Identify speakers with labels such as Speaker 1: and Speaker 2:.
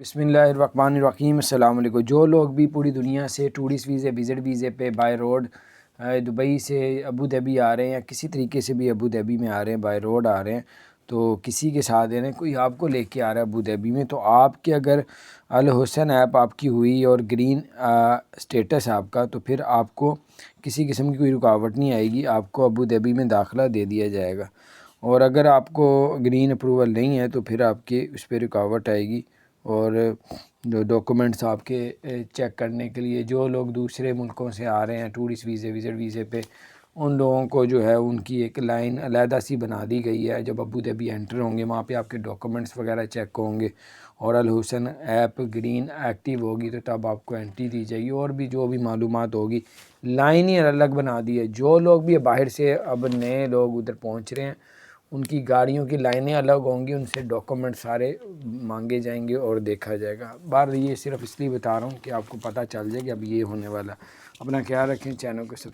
Speaker 1: بسم اللہ الرحمن الرحیم۔ السلام علیکم۔ جو لوگ بھی پوری دنیا سے ٹورسٹ ویزے وزٹ ویزے پہ بائی روڈ دبئی سے ابو ظہبی آ رہے ہیں یا کسی طریقے سے بھی ابو ظہبی میں آ رہے ہیں، بائی روڈ آ رہے ہیں، تو کسی کے ساتھ دینے کوئی آپ کو لے کے آ رہا ہے ابو ظہبی میں، تو آپ کے اگر الحسن ایپ آپ کی ہوئی اور گرین سٹیٹس آپ کا، تو پھر آپ کو کسی قسم کی کوئی رکاوٹ نہیں آئے گی، آپ کو ابو ظہبی میں داخلہ دے دیا جائے گا۔ اور اگر آپ کو گرین اپروول نہیں ہے تو پھر آپ کے اس پہ رکاوٹ آئے گی، اور جو ڈاکومنٹس آپ کے چیک کرنے کے لیے جو لوگ دوسرے ملکوں سے آ رہے ہیں ٹورسٹ ویزے وزٹ ویزے پہ، ان لوگوں کو جو ہے ان کی ایک لائن علیحدہ سی بنا دی گئی ہے۔ جب ابو ظہبی انٹر ہوں گے وہاں پہ آپ کے ڈاکومنٹس وغیرہ چیک ہوں گے اور الحسن ایپ گرین ایکٹیو ہوگی تو تب آپ کو انٹری دی جائے گی، اور بھی جو بھی معلومات ہوگی لائن ہی الگ بنا دی ہے۔ جو لوگ بھی باہر سے اب نئے لوگ ادھر پہنچ رہے ہیں ان کی گاڑیوں کی لائنیں الگ ہوں گی، ان سے ڈاکومنٹ سارے مانگے جائیں گے اور دیکھا جائے گا۔ بار یہ صرف اس لیے بتا رہا ہوں کہ آپ کو پتہ چل جائے کہ اب یہ ہونے والا۔ اپنا خیال رکھیں، چینل کو سبسکرائب